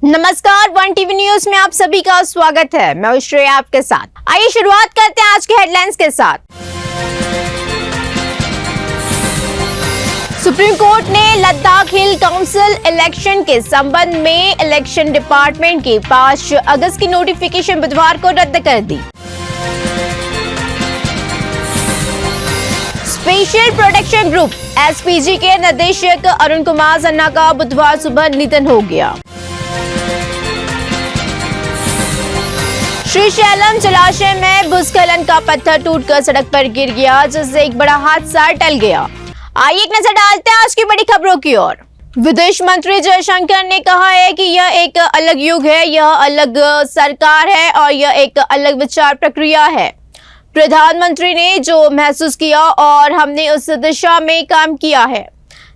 नमस्कार, one TV news में आप सभी का स्वागत है। मैं हूं श्रेया आपके साथ। आइए शुरुआत करते हैं आज के हेडलाइंस के साथ। सुप्रीम कोर्ट ने लद्दाख हिल काउंसिल इलेक्शन के संबंध में इलेक्शन डिपार्टमेंट की 5 अगस्त की नोटिफिकेशन बुधवार को रद्द कर दी। स्पेशल प्रोटेक्शन ग्रुप एसपीजी के निदेशक अरुण कुमार सन्ना का बुधवार सुबह निधन हो गया। श्रीशैलम जलाशय में भूस्खलन का पत्थर टूटकर सड़क पर गिर गया, जिससे एक बड़ा हादसा टल गया। आइए एक नजर डालते हैं आज की बड़ी खबरों की ओर। विदेश मंत्री जयशंकर ने कहा है कि यह एक अलग युग है, यह अलग सरकार है और यह एक अलग विचार प्रक्रिया है। प्रधानमंत्री ने जो महसूस किया और हमने उस दिशा में काम किया है।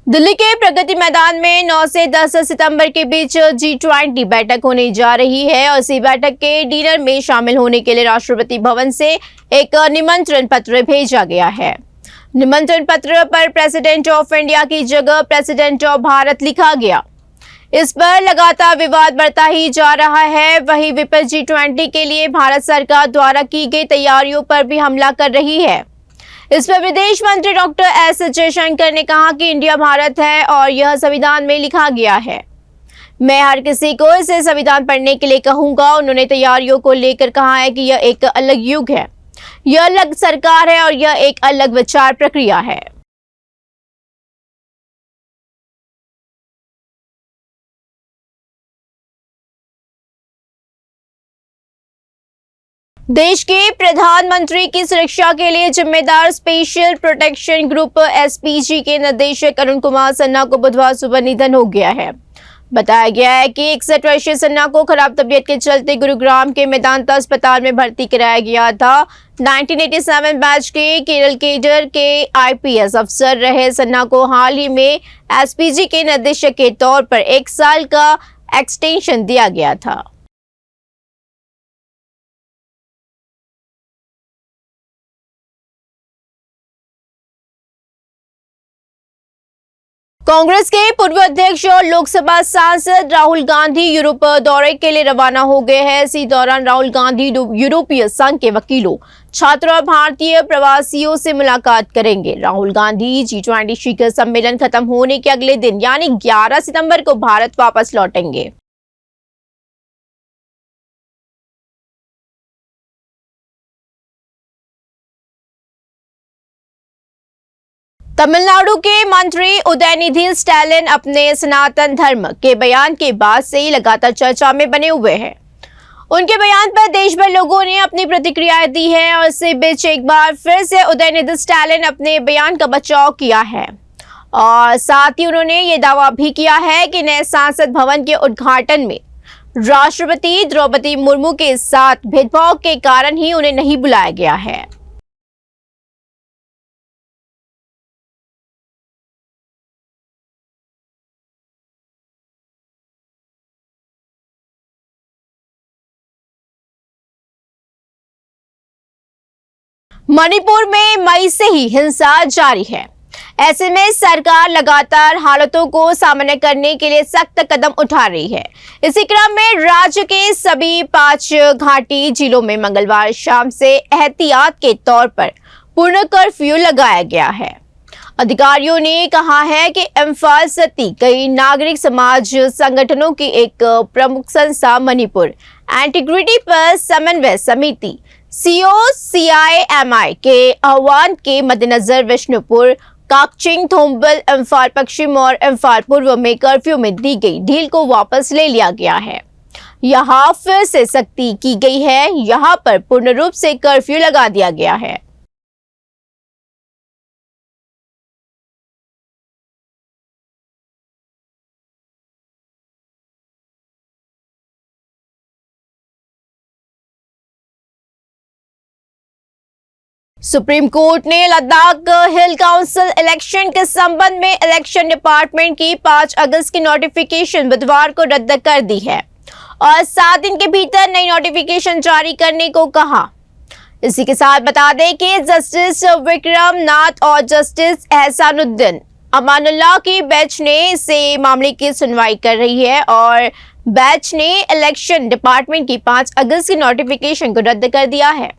दिल्ली के प्रगति मैदान में 9 से 10 सितंबर के बीच G20 बैठक होने जा रही है और इसी बैठक के डिनर में शामिल होने के लिए राष्ट्रपति भवन से एक निमंत्रण पत्र भेजा गया है। निमंत्रण पत्र पर प्रेसिडेंट ऑफ इंडिया की जगह प्रेसिडेंट ऑफ भारत लिखा गया। इस पर लगातार विवाद बढ़ता ही जा रहा है। वहीं विपक्ष G20 के लिए भारत सरकार द्वारा की गई तैयारियों पर भी हमला कर रही है। इस पर विदेश मंत्री डॉक्टर एस जयशंकर ने कहा कि इंडिया भारत है और यह संविधान में लिखा गया है। मैं हर किसी को इसे संविधान पढ़ने के लिए कहूंगा। उन्होंने तैयारियों को लेकर कहा है कि यह एक अलग युग है, यह अलग सरकार है और यह एक अलग विचार प्रक्रिया है। देश के प्रधानमंत्री की सुरक्षा के लिए जिम्मेदार स्पेशल प्रोटेक्शन ग्रुप एसपीजी के निदेशक अरुण कुमार सन्ना को बुधवार सुबह निधन हो गया है। बताया गया है कि 61 वर्षीय सन्ना को खराब तबीयत के चलते गुरुग्राम के मेदांता अस्पताल में भर्ती कराया गया था। 1987 बैच के केरल केडर के आईपीएस अफसर रहे सन्ना को हाल ही में एसपीजी के निदेशक के तौर पर 1 साल का एक्सटेंशन दिया गया था। कांग्रेस के पूर्व अध्यक्ष और लोकसभा सांसद राहुल गांधी यूरोप दौरे के लिए रवाना हो गए हैं। इसी दौरान राहुल गांधी यूरोपीय संघ के वकीलों, छात्रों और भारतीय प्रवासियों से मुलाकात करेंगे। राहुल गांधी G20 शिखर सम्मेलन खत्म होने के अगले दिन यानी 11 सितंबर को भारत वापस लौटेंगे। तमिलनाडु के मंत्री उदयनिधि स्टैलिन अपने सनातन धर्म के बयान के बाद से ही लगातार चर्चा में बने हुए हैं। उनके बयान पर देश भर लोगों ने अपनी प्रतिक्रियाएं दी है और इसी बीच एक बार फिर से उदयनिधि स्टैलिन अपने बयान का बचाव किया है और साथ ही उन्होंने ये दावा भी किया है कि नए संसद भवन के उद्घाटन में राष्ट्रपति द्रौपदी मुर्मू के साथ भेदभाव के कारण ही उन्हें नहीं बुलाया गया है। मणिपुर में मई से ही हिंसा जारी है। ऐसे में सरकार लगातार हालातों को सामान्य करने के लिए सख्त कदम उठा रही है। इसी क्रम में राज्य के सभी 5 घाटी जिलों में मंगलवार शाम से एहतियात के तौर पर पूर्ण कर्फ्यू लगाया गया है। अधिकारियों ने कहा है कि इम्फाल स्थित कई नागरिक समाज संगठनों की एक प्रमुख संस्था मणिपुर इंटीग्रिटी पर समन्वय समिति COCIMI के आह्वान के मद्देनजर विष्णुपुर, काकचिंग, थोम्बल, इम्फाल पश्चिम और इम्फाल पूर्व में कर्फ्यू में दी गई ढील को वापस ले लिया गया है। यहाँ फिर से सख्ती की गई है। यहाँ पर पूर्ण रूप से कर्फ्यू लगा दिया गया है। सुप्रीम कोर्ट ने लद्दाख हिल काउंसिल इलेक्शन के संबंध में इलेक्शन डिपार्टमेंट की 5 अगस्त की नोटिफिकेशन बुधवार को रद्द कर दी है और 7 दिन के भीतर नई नोटिफिकेशन जारी करने को कहा। इसी के साथ बता दें कि जस्टिस विक्रम नाथ और जस्टिस एहसानुद्दीन अमानुल्लाह की बेंच ने इसे मामले की सुनवाई कर रही है और बेंच ने इलेक्शन डिपार्टमेंट की 5 अगस्त की नोटिफिकेशन को रद्द कर दिया है।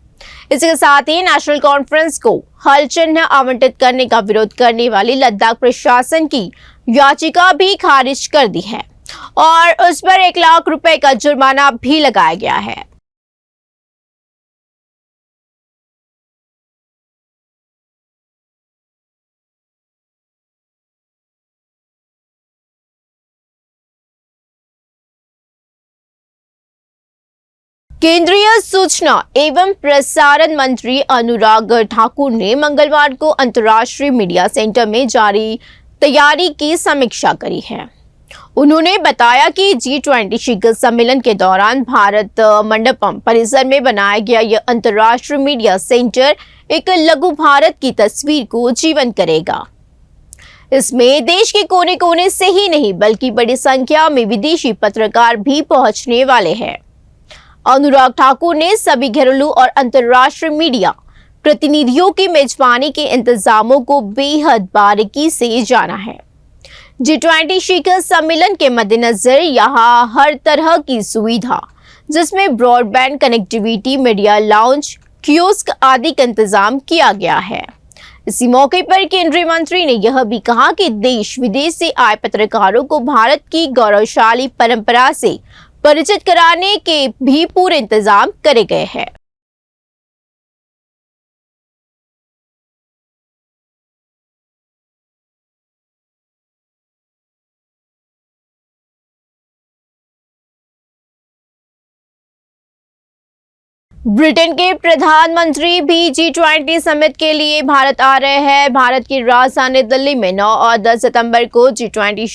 इसके साथ ही नेशनल कॉन्फ्रेंस को हल चिन्ह आवंटित करने का विरोध करने वाली लद्दाख प्रशासन की याचिका भी खारिज कर दी है और उस पर 1 लाख रुपए का जुर्माना भी लगाया गया है। केंद्रीय सूचना एवं प्रसारण मंत्री अनुराग ठाकुर ने मंगलवार को अंतर्राष्ट्रीय मीडिया सेंटर में जारी तैयारी की समीक्षा करी है। उन्होंने बताया कि G20 शिखर सम्मेलन के दौरान भारत मंडपम परिसर में बनाया गया यह अंतर्राष्ट्रीय मीडिया सेंटर एक लघु भारत की तस्वीर को जीवन करेगा। इसमें देश के कोने कोने से ही नहीं बल्कि बड़ी संख्या में विदेशी पत्रकार भी पहुंचने वाले हैं। अनुराग ठाकुर ने सभी घरेलू और अंतर्राष्ट्रीय मीडिया प्रतिनिधियों की मेजबानी के इंतजामों को बेहद बारीकी से जाना है। G20 शिखर सम्मेलन के मद्देनजर यहां हर तरह की सुविधा जिसमें broadband connectivity, media lounge, kiosk आदि का इंतजाम किया गया है। इसी मौके पर केंद्रीय मंत्री ने यह भी कहा कि देश विदेश से आए पत्रकारों को भारत की गौरवशाली परंपरा से परिचित कराने के भी पूरे इंतजाम करे गए हैं। ब्रिटेन के प्रधानमंत्री भी G20 समिट के लिए भारत आ रहे हैं। भारत की राजधानी दिल्ली में 9 और 10 सितंबर को G20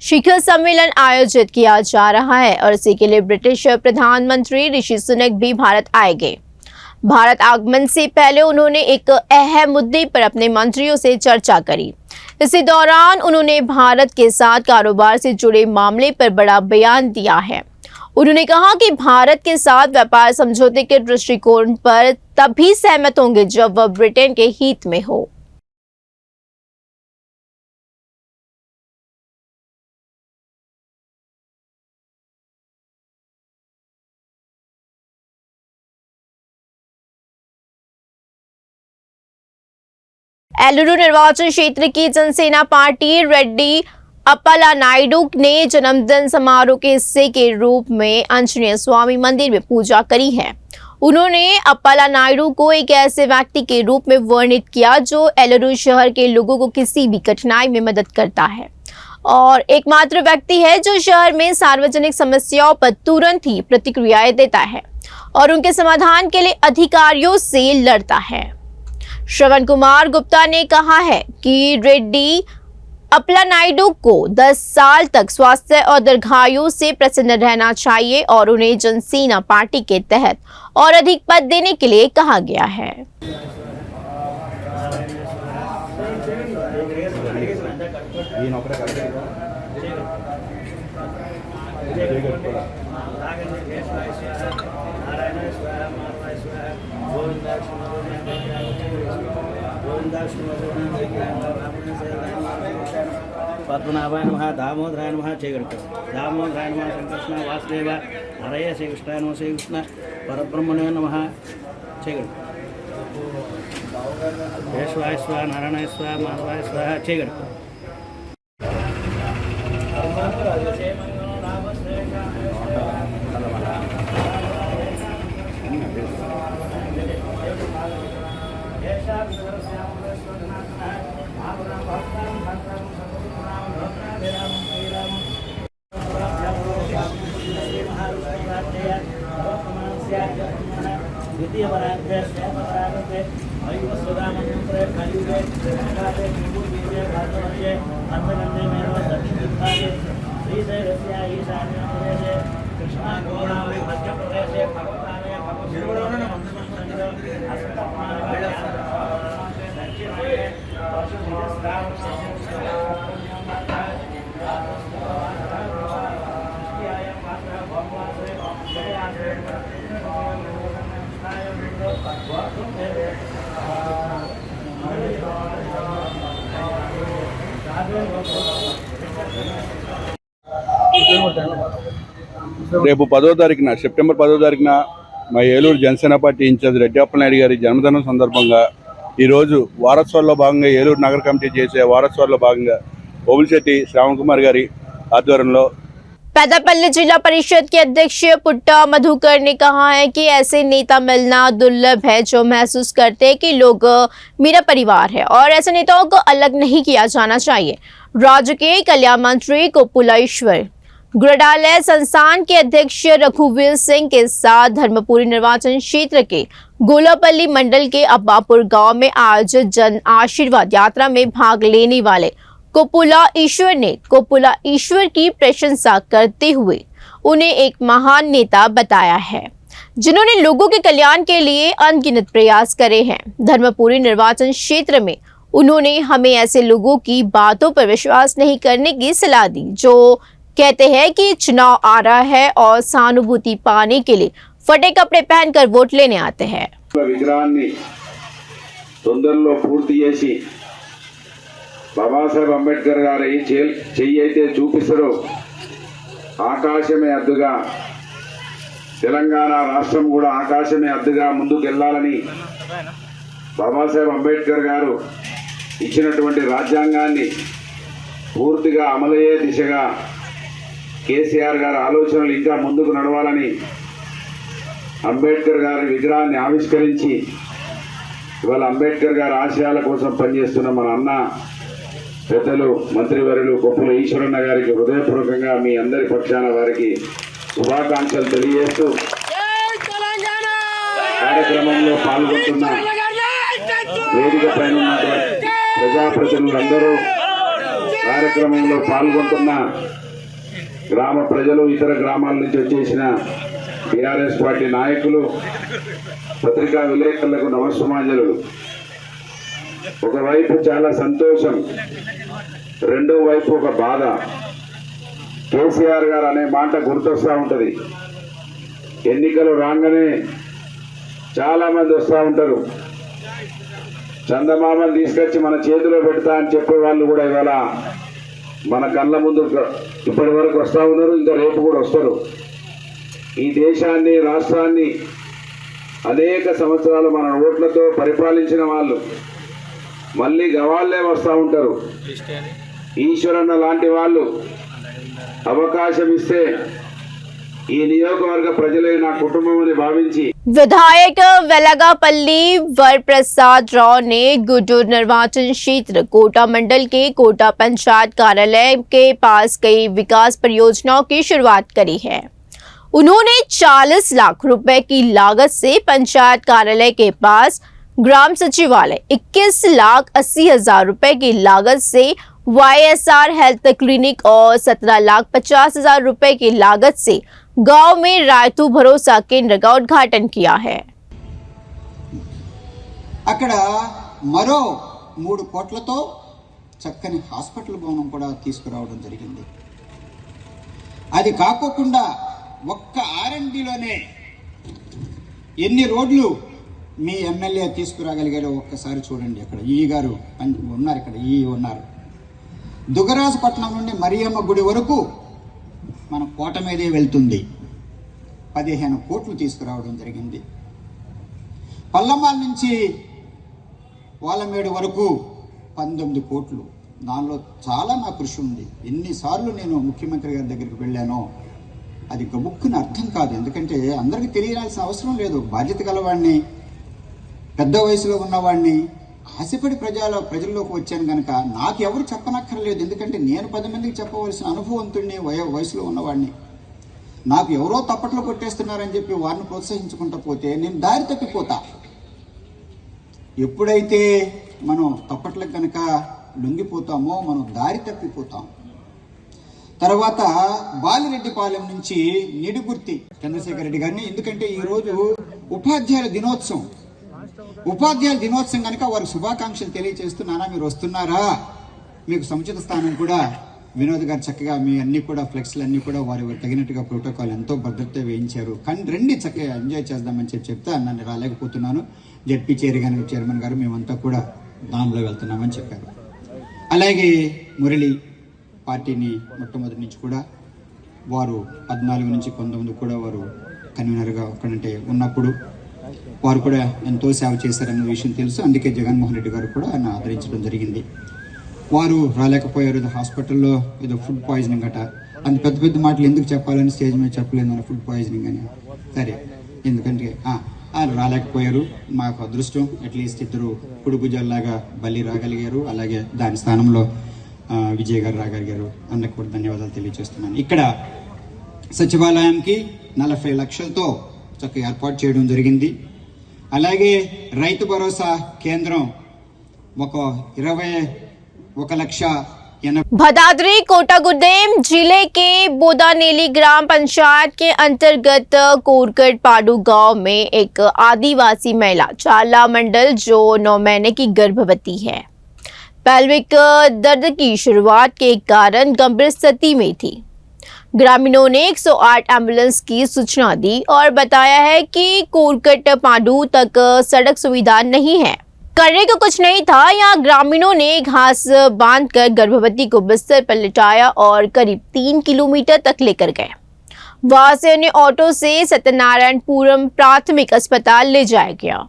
शिखर सम्मेलन आयोजित किया जा रहा है और इसी के लिए ब्रिटिश प्रधानमंत्री ऋषि सुनक भी भारत आएंगे। भारत आगमन से पहले उन्होंने एक अहम मुद्दे पर अपने मंत्रियों से चर्चा करी। इसी दौरान उन्होंने भारत के साथ कारोबार से जुड़े मामले पर बड़ा बयान दिया है। उन्होंने कहा कि भारत के साथ व्यापार समझौते के दृष्टिकोण पर तभी सहमत होंगे जब वह ब्रिटेन के हित में हो। एलुरु निर्वाचन क्षेत्र की जनसेना पार्टी रेड्डी अप्पला नायडू ने जन्मदिन समारोह के हिस्से के रूप में आंजनेय स्वामी मंदिर में पूजा करी है। उन्होंने अप्पला नायडू को एक ऐसे व्यक्ति के रूप में वर्णित किया जो एलुरु शहर के लोगों को किसी भी कठिनाई में मदद करता है और एकमात्र व्यक्ति है जो शहर में सार्वजनिक समस्याओं पर तुरंत ही प्रतिक्रियाएं देता है और उनके समाधान के लिए अधिकारियों से लड़ता है। श्रवण कुमार गुप्ता ने कहा है कि रेड्डी अप्पला नायडू को 10 साल तक स्वास्थ्य और दीर्घायु से प्रसन्न रहना चाहिए और उन्हें जनसेना पार्टी के तहत और अधिक पद देने के लिए कहा गया है। पद्मनाभाय नमः, दामोदराय नमः, दामोदराय नमः, शंकरकृष्ण वासुदेव हरये श्री कृष्णाय नमः, श्री कृष्ण परब्रह्मणे नमः, केशवाय स्वाहा, नारायणाय स्वाहा, माधवाय स्वाहा, द्वितीय पराग्रह पराग्रह अयुव सुदामंत्र कलियुगे संगाते पूर्ववीर्य भारतवर्षे अंतगंधे मेरव दक्षिणदिक्पाले श्रीशैलस्य ईशान्य प्रदेशे कृष्णा गोदावरी मध्य प्रदेशे भगवतालय भगवतीर्वणन मंदमंदिर अस्मत्मानवाय दक्षिणाये రేపు 10వ తారీఖున సెప్టెంబర్ 10వ తారీఖున మా ఏలూరు జనసేన పార్టీ ఇన్ఛార్జ్ రెడ్డి అప్పలనాయుడు గారి జన్మదినం సందర్భంగా ఈరోజు వారోత్సవాల్లో భాగంగా ఏలూరు నగర కమిటీ చేసే వారోత్సవాల్లో భాగంగా ఓబుల్శెట్టి శ్రావణ్ కుమార్ గారి ఆధ్వర్యంలో पेदापल्ली जिला परिषद के अध्यक्ष पुट्टा मधुकर ने कहा है कि ऐसे नेता मिलना दुर्लभ है जो महसूस करते हैं कि लोग मेरा परिवार है और ऐसे नेताओं को अलग नहीं किया जाना चाहिए। राज्य के कल्याण मंत्री कोपुला ईश्वर गुरडालय संस्थान के अध्यक्ष रघुवीर सिंह के साथ धर्मपुरी निर्वाचन क्षेत्र के गोलापल्ली मंडल के अब्बापुर गांव में आज जन आशीर्वाद यात्रा में भाग लेने वाले कोपुला ईश्वर की प्रशंसा करते हुए उन्हें एक महान नेता बताया है जिन्होंने लोगों के कल्याण के लिए अनगिनत प्रयास करे हैं। धर्मपुरी निर्वाचन क्षेत्र में उन्होंने हमें ऐसे लोगों की बातों पर विश्वास नहीं करने की सलाह दी जो कहते हैं कि चुनाव आ रहा है और सहानुभूति पाने के लिए फटे कपड़े पहनकर वोट लेने आते हैं। విగ్రహాన్ని తొందరలో పూర్తి చేసి బాబాసాహెబ్ అంబేద్కర్ గారి చెయ్యి అయితే చూపిస్తారో ఆకాశమే అద్దుగా తెలంగాణ రాష్ట్రం కూడా ఆకాశమే అద్దుగా ముందుకు వెళ్ళాలని బాబాసాహెబ్ అంబేద్కర్ గారు ఇచ్చినటువంటి రాజ్యాంగాన్ని పూర్తిగా అమలయ్యే దిశగా కేసీఆర్ గారి ఆలోచనలు ఇంకా ముందుకు నడవాలని అంబేద్కర్ గారి విగ్రహాన్ని ఆవిష్కరించి ఇవాళ అంబేద్కర్ గారి ఆశయాల కోసం పనిచేస్తున్న మన అన్న పెద్దలు మంత్రివర్యులు కొప్పుల ఈశ్వరన్న గారికి హృదయపూర్వకంగా మీ అందరి పక్షాన వారికి శుభాకాంక్షలు తెలియజేస్తూ కార్యక్రమంలో పాల్గొంటున్న వేదిక పైన ఉన్నటువంటి ప్రజాప్రతినిధులందరూ కార్యక్రమంలో పాల్గొంటున్న గ్రామ ప్రజలు ఇతర గ్రామాల నుంచి వచ్చేసిన టీఆర్ఎస్ పార్టీ నాయకులు పత్రికా విలేకరులకు నమస్సుమాంజలు. ఒకవైపు చాలా సంతోషం, రెండో వైపు ఒక బాధ. కేసీఆర్ గారు అనే మాట గుర్తొస్తూ ఉంటుంది. ఎన్నికలు రాగానే చాలా మంది వస్తూ ఉంటారు, చందమామలు తీసుకొచ్చి మన చేతిలో పెడతా అని చెప్పే వాళ్ళు కూడా ఇవాళ మన కళ్ళ ముందు ఇప్పటి వరకు వస్తూ ఉన్నారు, ఇంకా రేపు కూడా వస్తారు. ఈ దేశాన్ని రాష్ట్రాన్ని అనేక సంవత్సరాలు మన ఓట్లతో పరిపాలించిన వాళ్ళు మళ్ళీ గవాళ్ళే వస్తూ ఉంటారు. ఈశ్వరన్న లాంటి వాళ్ళు అవకాశం ఇస్తే ఈ నియోజకవర్గ ప్రజలే నా కుటుంబం అని భావించి विधायक वेलगापल्ली वरप्रसाद राव ने गुडूर निर्वाचन क्षेत्र कोटा मंडल के कोटा पंचायत कार्यालय के पास कई विकास परियोजनाओं की शुरुआत करी है। उन्होंने 40 लाख रुपए की लागत से पंचायत कार्यालय के पास ग्राम सचिवालय, 21,80,000 रुपए की लागत से YSR हेल्थ क्लिनिक और 17,50,000 रुपए की लागत से गांव में रायतू भरोसा केंद्र का उद्घाटन किया है। అక్కడ మరో 3 కోట్లతో చక్కని హాస్పిటల్ భవనం కూడా తీసుకురావడం జరిగింది. అది కాకోకుండా ఒక్క R&Dలోనే ఎన్ని రోడ్లు మీ ఎమ్మెల్యే తీసుకురాగలిగారో ఒక్కసారి చూడండి. అక్కడ ఈ గారు ఉన్నారు, ఇక్కడ ఈ ఉన్నారు. దుగరాజపట్నం నుండి మరియమ్మ గుడి వరకు మన కోట మీదే వెళ్తుంది. 15 కోట్లు తీసుకురావడం జరిగింది. పల్లమాల నుంచి వాలమేడు వరకు 19 కోట్లు. దానిలో చాలా నా కృషి ఉంది. ఎన్నిసార్లు నేను ముఖ్యమంత్రి గారి దగ్గరికి వెళ్ళానో అది గబుక్కుని అర్థం కాదు. ఎందుకంటే అందరికీ తెలియాల్సిన అవసరం లేదు. బాధ్యత గలవాడిని, పెద్ద వయసులో ఉన్నవాడిని, ఆశపడి ప్రజల్లోకి వచ్చాను కనుక నాకు ఎవరు చెప్పనక్కర్లేదు. ఎందుకంటే నేను 10 మందికి చెప్పవలసిన అనుభవంతుడిని, వయసులో ఉన్నవాడిని. నాకు ఎవరో తప్పట్లో కొట్టేస్తున్నారని చెప్పి వారిని ప్రోత్సహించుకుంటూ పోతే నేను దారి తప్పిపోతా. ఎప్పుడైతే మనం తప్పట్లకు కనుక లొంగిపోతామో మనం దారి తప్పిపోతాం. తర్వాత బాలిరెడ్డిపాలెం నుంచి నిడుగుర్తి చంద్రశేఖర్ రెడ్డి గారిని, ఎందుకంటే ఈరోజు ఉపాధ్యాయుల దినోత్సవం కనుక వారికి శుభాకాంక్షలు తెలియజేస్తూ, నానా మీరు వస్తున్నారా, మీకు సముచిత స్థానం కూడా వినోద్ గారు చక్కగా మీ అన్ని కూడా ఫ్లెక్స్లు అన్ని కూడా వారి తగినట్టుగా ప్రోటోకాల్ ఎంతో భద్రత వేయించారు. కానీ రండి చక్కగా ఎంజాయ్ చేద్దామని చెప్తే నన్ను రాలేకపోతున్నాను, జెడ్పీ చైర్మన్ గారు మేమంతా కూడా దానిలో వెళ్తున్నామని చెప్పారు. అలాగే మురళి పార్టీని మొట్టమొదటి నుంచి కూడా వారు 14 నుంచి 19 కూడా వారు కన్వీనర్గా ఒక్కడంటే ఉన్నప్పుడు వారు కూడా ఎంతో సేవ చేశారన్న విషయం తెలుసు. అందుకే జగన్మోహన్ రెడ్డి గారు కూడా ఆయన ఆదరించడం జరిగింది. వారు రాలేకపోయారు, హాస్పిటల్లో ఏదో ఫుడ్ పాయిజనింగ్ అట. అంత పెద్ద పెద్ద మాటలు ఎందుకు చెప్పాలని స్టేజ్ మీద చెప్పలేదు మన ఫుడ్ పాయిజనింగ్ అని. సరే, ఎందుకంటే ఆయన రాలేకపోయారు. మాకు అదృష్టం, అట్లీస్ట్ ఇద్దరు కుడుగుజల్లాగా బల్లి రాగలిగారు. అలాగే దాని స్థానంలో విజయ్ గారు రాగలిగారు. అందరికి కూడా ధన్యవాదాలు తెలియజేస్తున్నాను. ఇక్కడ సచివాలయానికి 40 లక్షలతో చక్కగా ఏర్పాటు చేయడం జరిగింది. అలాగే రైతు భరోసా కేంద్రం ఒక 21,80,000 भदादरी कोटागुडेम जिले के बोदानेली ग्राम पंचायत के अंतर्गत कोरकट पाडू गांव में एक आदिवासी महिला चाला मंडल जो 9 महीने की गर्भवती है, पैल्विक दर्द की शुरुआत के कारण गंभीर स्थिति में थी। ग्रामीणों ने 108 एम्बुलेंस की सूचना दी और बताया है कि कोरकट पाडू तक सड़क सुविधा नहीं है, करने को कुछ नहीं था। यहाँ ग्रामीणों ने घास बांधकर गर्भवती को बिस्तर पर लिटाया और करीब 3 किलोमीटर तक लेकर गए। वहां से उन्हें ऑटो से सत्यनारायणपुरम प्राथमिक अस्पताल ले जाया गया।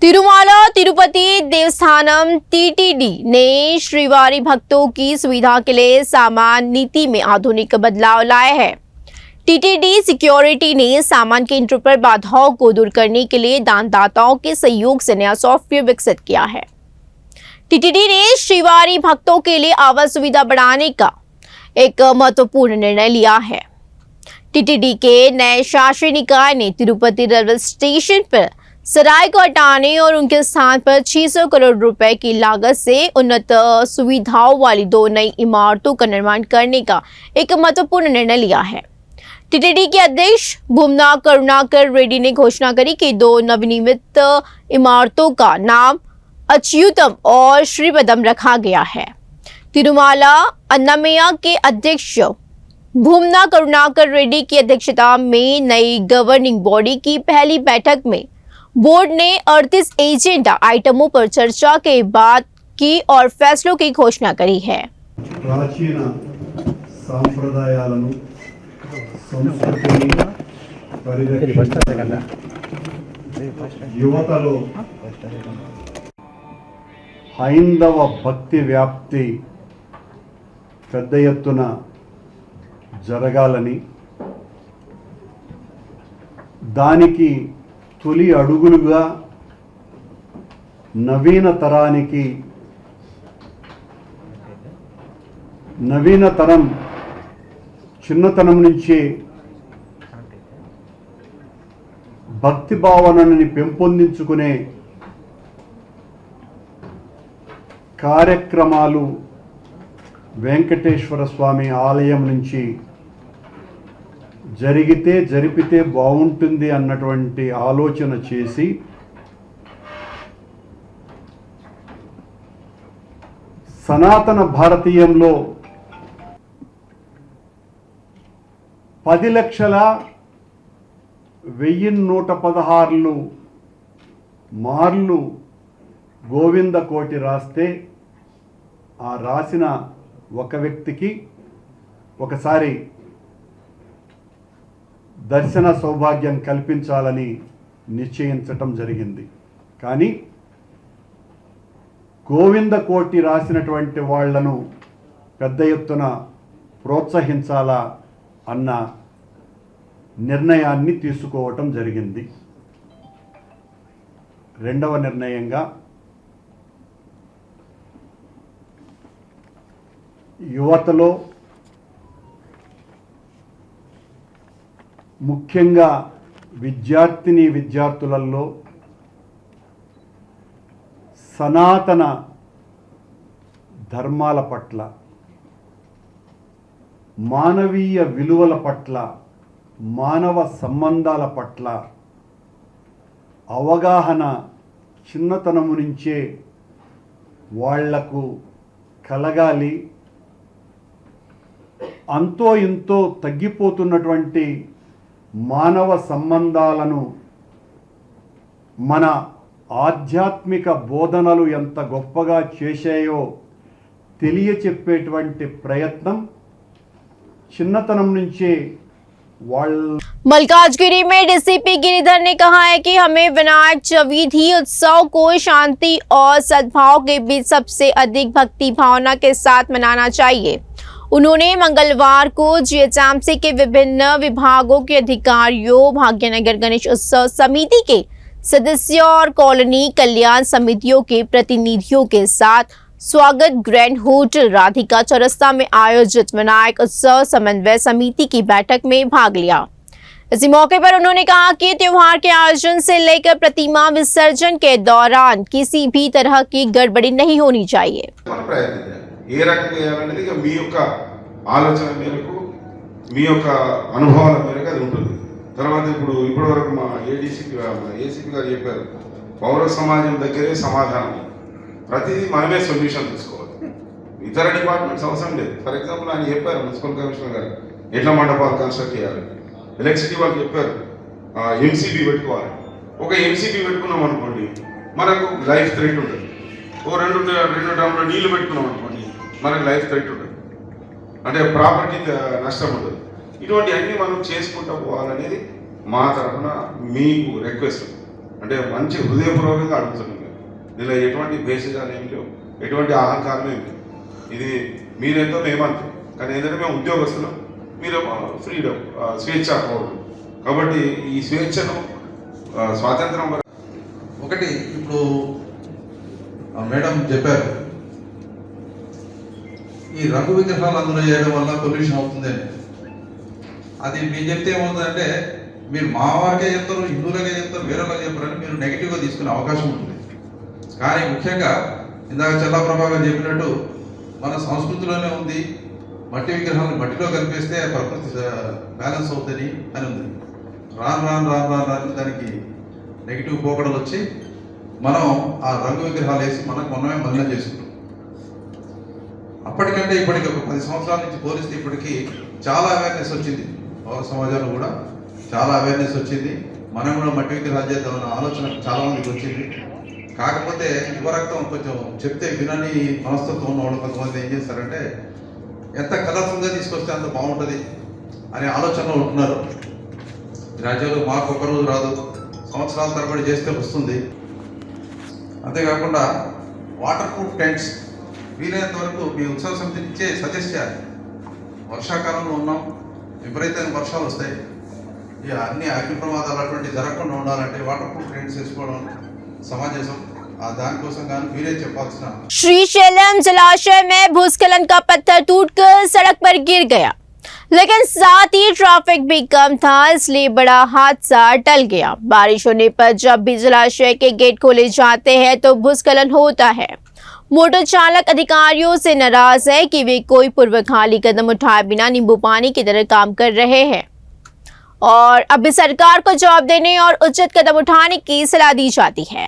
तिरुमाला तिरुपति देवस्थानम टीटीडी ने श्रीवारी भक्तों की सुविधा के लिए सामान नीति में आधुनिक बदलाव लाया है। टीटीडी सिक्योरिटी ने सामान के एंट्री पर बाधाओं को दूर करने के लिए दानदाताओं के सहयोग से नया सॉफ्टवेयर विकसित किया है। टीटीडी ने श्रीवारी भक्तों के लिए आवास सुविधा बढ़ाने का एक महत्वपूर्ण निर्णय लिया है। टीटीडी के नए शासी निकाय ने तिरुपति रेलवे स्टेशन पर सराय को हटाने और उनके स्थान पर 600 करोड़ रुपए की लागत से उन्नत सुविधाओं वाली 2 नई इमारतों का निर्माण करने का एक महत्वपूर्ण निर्णय लिया है। टीटीडी के अध्यक्ष भूमना करुणाकर रेड्डी ने घोषणा करी कि 2 नवनिर्मित इमारतों का नाम अच्युतम और श्रीपदम रखा गया है। तिरुमाला अन्नामय्या के अध्यक्ष भूमना करुणाकर रेड्डी की अध्यक्षता में नई गवर्निंग बॉडी की पहली बैठक में बोर्ड ने 38 एजेंडा आइटमों पर चर्चा के बाद की और फैसलों की घोषणा करी है। ప్రాచీన సాంప్రదాయాలను సంస్కృతిని పరిరక్షించాలని యువతలో హైందవ భక్తి వ్యాప్తి పెద్ద ఎత్తున జరగాలని, దానికి తొలి అడుగులుగా నవీన తరం చిన్నతనం నుంచి భక్తి భావనని పెంపొందించుకునే కార్యక్రమాలు వెంకటేశ్వర స్వామి ఆలయం నుంచి జరిపితే బాగుంటుంది అన్నటువంటి ఆలోచన చేసి సనాతన భారతీయంలో 10,01,116 మార్లు గోవింద కోటి రాస్తే ఆ రాసిన ఒక వ్యక్తికి ఒకసారి దర్శన సౌభాగ్యం కల్పించాలని నిశ్చయించటం జరిగింది. కానీ గోవింద కోటి రాసినటువంటి వాళ్లను పెద్ద ఎత్తున ప్రోత్సహించాలా అన్న నిర్ణయాన్ని తీసుకోవటం జరిగింది. రెండవ నిర్ణయంగా యువతలో ముఖ్యంగా విద్యార్థినులలో సనాతన ధర్మాల పట్ల, మానవీయ విలువల పట్ల, మానవ సంబంధాల పట్ల అవగాహన చిన్నతనము నుంచే వాళ్లకు కలగాలి. అంతో ఇంతో తగ్గిపోతున్నటువంటి మానవ సంబంధాలను మన ఆధ్యాత్మిక బోధనలు ఎంత గొప్పగా చేశాయో తెలియచెప్పేటువంటి ప్రయత్నం చిన్నతనం నుంచే मलकाजगिरी में डीसीपी गिरिधर ने कहा है कि हमें विनायक चतुर्थी उत्सव को शांति और सद्भाव के बीच सबसे अधिक भक्ति भावना के साथ मनाना चाहिए। उन्होंने मंगलवार को जीएचएमसी के विभिन्न विभागों के अधिकारियों, भाग्यनगर गणेश उत्सव समिति के सदस्यों और कॉलोनी कल्याण समितियों के प्रतिनिधियों के साथ स्वागत ग्रैंड होटल राधिका चौरस्ता में आयोजित विनायक उत्सव समन्वय समिति की बैठक में भाग लिया। इसी मौके पर उन्होंने कहा कि त्योहार के आयोजन से लेकर प्रतिमा विसर्जन के दौरान किसी भी तरह की गड़बड़ी नहीं होनी चाहिए। ఏ రకంగా చేయాలనేది ఇక మీ యొక్క ఆలోచన మేరకు, మీ యొక్క అనుభవాల మేరకు అది ఉంటుంది. తర్వాత ఇప్పటి వరకు మా ఏసీపీ గారు చెప్పారు, పౌర సమాజం దగ్గరే సమాధానం. ప్రతిదీ మనమే సొల్యూషన్ తీసుకోవాలి, ఇతర డిపార్ట్మెంట్స్ అవసరం లేదు. ఫర్ ఎగ్జాంపుల్ ఆయన చెప్పారు, మున్సిపల్ కమిషనర్ గారు ఎట్లా మండపాలు కన్స్ట్రక్ట్ చేయాలి, ఎలక్ట్రిసిటీ వాళ్ళు చెప్పారు ఎంసీబీ పెట్టుకోవాలి. ఒక ఎంసీబీ పెట్టుకున్నాం అనుకోండి, మనకు లైఫ్ థ్రెట్ ఉంటుంది. రెండు డ్రమ్లో నీళ్లు పెట్టుకున్నాం అనుకోండి, మనకు లైఫ్ థ్రెట్ ఉంటుంది, అంటే ప్రాపర్టీ నష్టం ఉంటుంది. ఇటువంటి అన్నీ మనం చేసుకుంటూ పోవాలనేది మా తరఫున మీకు రిక్వెస్ట్. అంటే మంచి హృదయపూర్వకంగా అడుగుతున్నాం. దీనిలో ఎటువంటి భేషజాలు ఏమి లేవు, ఎటువంటి అహంకారం ఏమి లేవు. ఇది మీరేంతో మేమంతే, కానీ ఏంటంటే మేము ఉద్యోగస్తులం, మీరేమో ఫ్రీడమ్, స్వేచ్ఛా పౌరులు. కాబట్టి ఈ స్వేచ్ఛను, స్వాతంత్రం ఒకటి ఇప్పుడు మేడం చెప్పారు, ఈ రంగు విగ్రహాలు అందులో చేయడం వల్ల పొల్యూషన్ అవుతుందని. అది మీరు చెప్తే ఏమవుతుందంటే, మీరు మా వారికే చెప్తారు, హిందువులకే చెప్తారు, వేరేలాగా చెప్పారని మీరు నెగిటివ్గా తీసుకునే అవకాశం ఉంటుంది. కానీ ముఖ్యంగా ఇందాక చల్లా ప్రభాకర్ చెప్పినట్టు మన సంస్కృతిలోనే ఉంది, మట్టి విగ్రహాలను మట్టిలో కలిపేస్తే ప్రకృతి బ్యాలెన్స్ అవుతుంది అని ఉంది. రాను దానికి నెగిటివ్ పోకడలు వచ్చి మనం ఆ రంగు విగ్రహాలు వేసి మనమే మలినం చేసుకుంటాం. అప్పటికంటే ఇప్పటికి ఒక 10 సంవత్సరాల నుంచి పోలిస్తే ఇప్పటికీ చాలా అవేర్నెస్ వచ్చింది. పౌర సమాజాలు కూడా చాలా అవేర్నెస్ వచ్చింది. మనం కూడా మట్టి విగ్రహాలు చేద్దామన్న ఆలోచన చాలా మందికి వచ్చింది. కాకపోతే యువరక్తం కొంచెం చెప్తే వినని మనస్తత్వం ఉన్న వాళ్ళు కొంతమంది ఏం చేస్తారంటే, ఎంత కలర్ఫుల్గా తీసుకొస్తే అంత బాగుంటుంది అనే ఆలోచనలో ఉంటున్నారు. రాజ్యాలు మాకు ఒక రోజు రాదు, సంవత్సరాల తరబడి చేస్తే వస్తుంది. అంతేకాకుండా వాటర్ ప్రూఫ్ టెంట్స్ వీలైనంత వరకు మీ ఉత్సవ సమితి నుంచే సజెస్ట్ చేయాలి. వర్షాకాలంలో ఉన్నాం, విపరీతమైన వర్షాలు వస్తాయి, ఇక అన్ని అగ్ని ప్రమాదాలు అటువంటివి జరగకుండా ఉండాలంటే వాటర్ ప్రూఫ్ టెంట్స్ వేసుకోవడం సమాజం. దానికోసం కానీ మీరే చెప్పాల్సిన. श्रीशैलम जलाशय में भूस्खलन का पत्थर टूटकर सड़क पर गिर गया, लेकिन साथ ही ट्रैफिक भी कम था, इसलिए बड़ा हादसा टल गया। बारिश होने पर जब भी जलाशय के गेट खोले जाते हैं तो भूस्खलन होता है। मोटर चालक अधिकारियों से नाराज है कि वे कोई पूर्वखाली कदम उठाए बिना नींबू पानी की तरह काम कर रहे हैं और अभी सरकार को जवाब देने और उचित कदम उठाने की सलाह दी जाती है।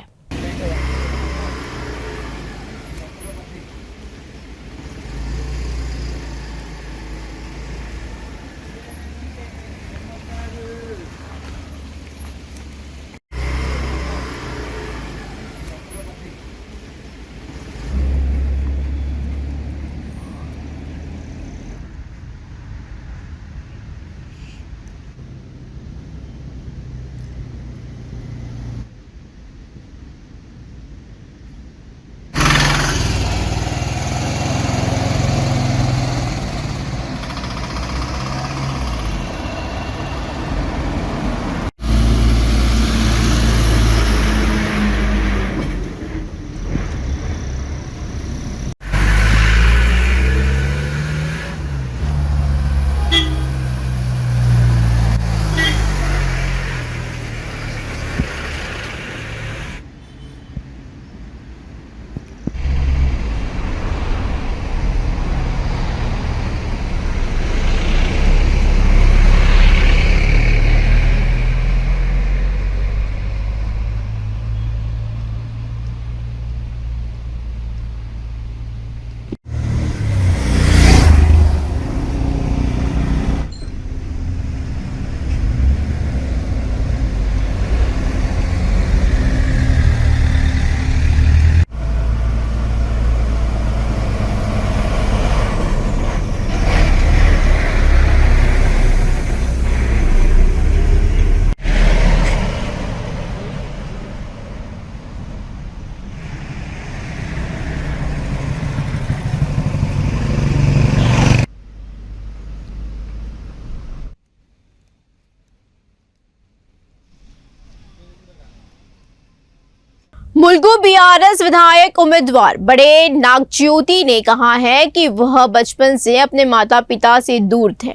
मुलगू बीआरएस विधायक उम्मीदवार बड़े नागज्योति ने कहा है कि वह बचपन से अपने माता पिता से दूर थे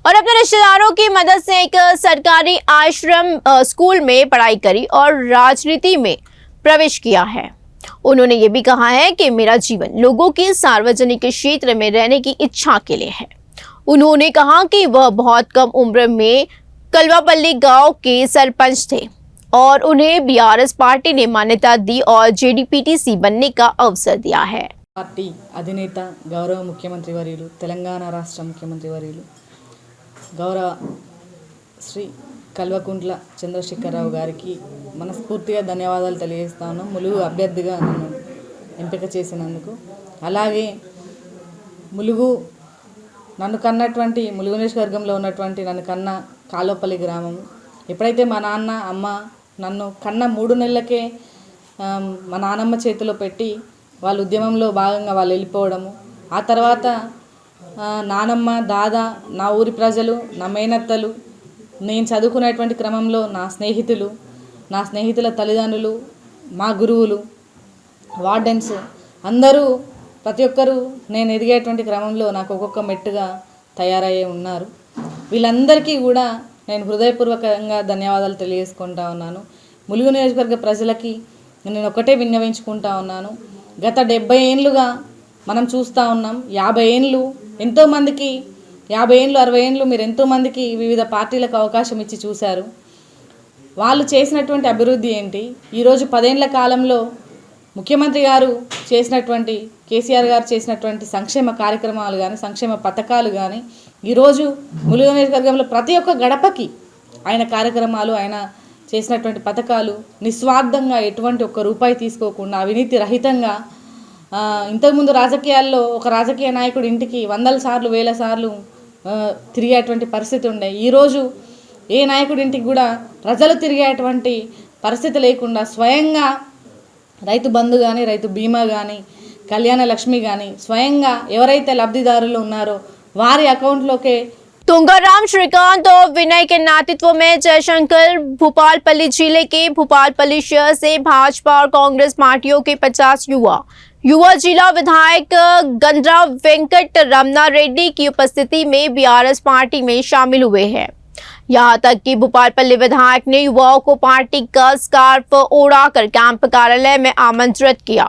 और अपने रिश्तेदारों की मदद से एक सरकारी आश्रम स्कूल में पढ़ाई करी और राजनीति में प्रवेश किया है। उन्होंने ये भी कहा है कि मेरा जीवन लोगों की सार्वजनिक क्षेत्र में रहने की इच्छा के लिए है। उन्होंने कहा कि वह बहुत कम उम्र में कलवापल्ली गांव के सरपंच थे और उन्हें बीआरएस पार्टी ने मान्यता दी और जेडीपीटीसी बनने का अवसर दिया है। पार्टी अधिनेता गौरव मुख्यमंत्री वर्युలు తెలంగాణ రాష్ట్ర ముఖ్యమంత్రి వర్యులు గౌరవ శ్రీ కల్వకుంట్ల చంద్రశేఖరరావు గారికి మనస్ఫూర్తిగా ధన్యవాదాలు తెలియజేస్తాను ములుగు అభ్యర్థిగా నన్ను ఎంపిక చేసినందుకు। అలాగే ములుగు నన్ను కన్నటువంటి ములుగు నియోజకవర్గంలో ఉన్నటువంటి నన్ను కన్న కాలోపల్లి గ్రామం ఎప్పుడైతే మా నాన్న అమ్మ నన్ను కన్న 3 నెలలకే మా నానమ్మ చేతిలో పెట్టి వాళ్ళ ఉద్యమంలో భాగంగా వాళ్ళు వెళ్ళిపోవడము, ఆ తర్వాత నానమ్మ దాదా నా ఊరి ప్రజలు నా మేనత్తలు నేను చదువుకునేటువంటి క్రమంలో నా స్నేహితుల తల్లిదండ్రులు మా గురువులు వార్డెన్స్ అందరూ ప్రతి ఒక్కరూ నేను ఎదిగేటువంటి క్రమంలో నాకు ఒక్కొక్క మెట్టుగా తయారయ్యే ఉన్నారు। వీళ్ళందరికీ కూడా నేను హృదయపూర్వకంగా ధన్యవాదాలు తెలియజేసుకుంటా ఉన్నాను। ములుగు నియోజకవర్గ ప్రజలకి నేను ఒకటే విన్నవించుకుంటా ఉన్నాను, గత 70 ఏళ్ళుగా మనం చూస్తూ ఉన్నాం, 50 ఏళ్ళు ఎంతోమందికి 50 ఏళ్ళు 60 ఏళ్ళు మీరు ఎంతోమందికి వివిధ పార్టీలకు అవకాశం ఇచ్చి చూశారు। వాళ్ళు చేసినటువంటి అభివృద్ధి ఏంటి, ఈరోజు 10 ఏళ్ల కాలంలో ముఖ్యమంత్రి గారు చేసినటువంటి కేసీఆర్ గారు చేసినటువంటి సంక్షేమ కార్యక్రమాలు కానీ సంక్షేమ పథకాలు కానీ ఈరోజు ములుగు నియోజకవర్గంలో ప్రతి ఒక్క గడపకి ఆయన కార్యక్రమాలు ఆయన చేసినటువంటి పథకాలు నిస్వార్థంగా ఎటువంటి ఒక్క రూపాయి తీసుకోకుండా అవినీతి రహితంగా ఇంతకుముందు రాజకీయాల్లో ఒక రాజకీయ నాయకుడు ఇంటికి 100 సార్లు 1000 సార్లు తిరిగేటువంటి పరిస్థితి ఉండే, ఈరోజు ఏ నాయకుడి ఇంటికి కూడా ప్రజలు తిరిగేటువంటి పరిస్థితి లేకుండా స్వయంగా రైతు బంధు కానీ రైతు బీమా కానీ కళ్యాణ లక్ష్మి కానీ స్వయంగా ఎవరైతే లబ్ధిదారులు ఉన్నారో వారి అకౌంట్లోకే तुंगाराम श्रीकांत और विनय के नेतृत्व में जयशंकर भूपालपल्ली जिले के भूपालपल्ली शहर से भाजपा और कांग्रेस पार्टियों के 50 युवा जिला विधायक गंद्रा वेंकट रमना रेड्डी की उपस्थिति में बीआरएस पार्टी में शामिल हुए हैं। यहाँ तक कि भूपालपल्ली विधायक ने युवाओं को पार्टी का स्कार्फ ओढ़ाकर कैंप कार्यालय में आमंत्रित किया।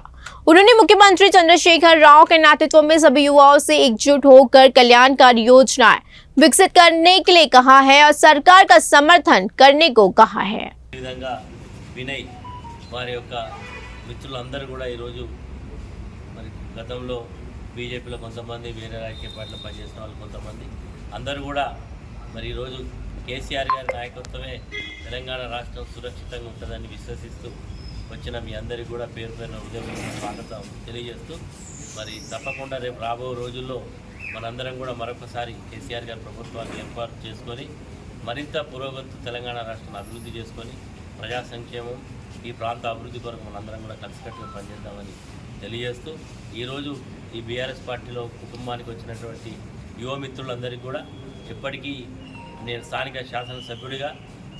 उन्होंने मुख्यमंत्री चंद्रशेखर राव के नेतृत्व में सभी युवाओं से एकजुट होकर कल्याणकारी योजनाएं विकसित करने के लिए कहा है और सरकार का समर्थन करने को कहा है। వినయ్ వారి యొక్క మిత్రులందరూ కూడా ఈరోజు మరి గతంలో బీజేపీలో కొంతమంది వేరే రాజకీయ పార్టీలో పనిచేసిన వాళ్ళు కొంతమంది అందరూ కూడా మరి ఈరోజు కేసీఆర్ గారి నాయకత్వమే తెలంగాణ రాష్ట్రం సురక్షితంగా ఉంటుందని విశ్వసిస్తూ వచ్చిన మీ అందరికీ కూడా పేరు పేరున హృదయపూర్వక స్వాగతం తెలియజేస్తూ మరి తప్పకుండా రేపు రాబో రోజుల్లో మనందరం కూడా మరొకసారి కేసీఆర్ గారి ప్రభుత్వాన్ని ఏర్పాటు చేసుకొని మరింత పురోగతి తెలంగాణ రాష్ట్రాన్ని అభివృద్ధి చేసుకొని ప్రజా సంక్షేమం ఈ ప్రాంత అభివృద్ధి కొరకు మనందరం కూడా కలిసికట్టుగా పనిచేద్దామని తెలియజేస్తూ ఈరోజు ఈ బీఆర్ఎస్ పార్టీలో కుటుంబానికి వచ్చినటువంటి యువ మిత్రులందరికీ కూడా ఎప్పటికీ నేను స్థానిక శాసనసభ్యుడిగా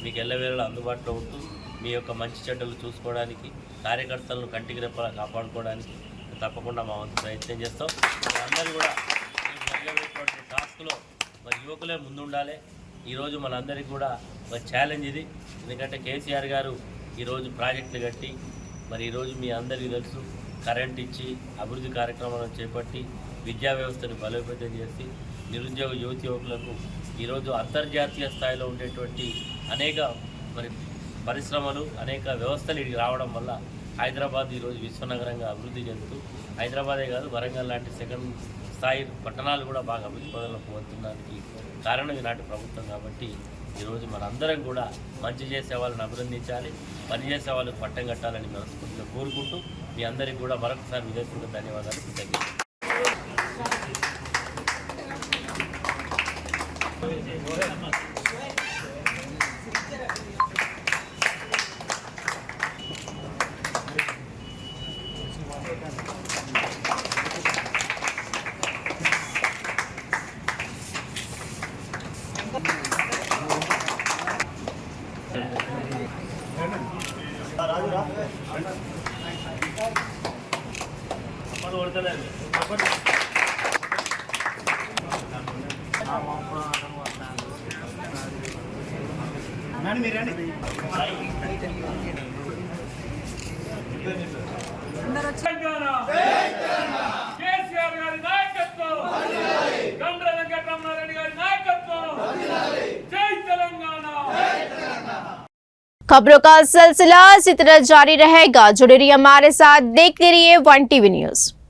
మీకు ఎల్లవేళలా అందుబాటులో ఉంటూ మీ యొక్క మంచి చెడ్డలు చూసుకోవడానికి కార్యకర్తలను కంటికి రెప్పలా కాపాడుకోవడానికి తప్పకుండా మా వంతు ప్రయత్నం చేస్తాం। అందరూ కూడా జరిగేటువంటి టాస్క్లో మరి యువకులే ముందుండాలి। ఈరోజు మనందరికీ కూడా ఒక ఛాలెంజ్ ఇది, ఎందుకంటే కేసీఆర్ గారు ఈరోజు ప్రాజెక్టులు కట్టి మరి ఈరోజు మీ అందరికీ తెలుసు కరెంట్ ఇచ్చి అభివృద్ధి కార్యక్రమాలను చేపట్టి విద్యా వ్యవస్థను బలోపేతం చేసి నిరుద్యోగ యువకులకు ఈరోజు అంతర్జాతీయ స్థాయిలో ఉండేటువంటి అనేక మరి పరిశ్రమలు అనేక వ్యవస్థలు ఇక్కడికి రావడం వల్ల హైదరాబాద్ ఈరోజు విశ్వనగరంగా అభివృద్ధి చెందుతూ హైదరాబాదే కాదు వరంగల్ లాంటి సెకండ్ స్థాయి పట్టణాలు కూడా బాగా అభివృద్ధి పదంలోకి పోతుండడానికి కారణం ఈనాటి ప్రభుత్వం। కాబట్టి ఈరోజు మనందరం కూడా మంచి చేసే వాళ్ళని అభినందించాలి, పనిచేసే వాళ్ళకి పట్టం కట్టాలని మనస్ఫూర్తిగా కోరుకుంటూ మీ అందరికీ కూడా మరొకసారి హృదయపూర్వక ధన్యవాదాలు కృతజ్ఞతలు। खबरों का सिलसिला इसी तरह जारी रहेगा। जुड़े रहिए हमारे साथ, देखते रहिए 1 टीवी न्यूज।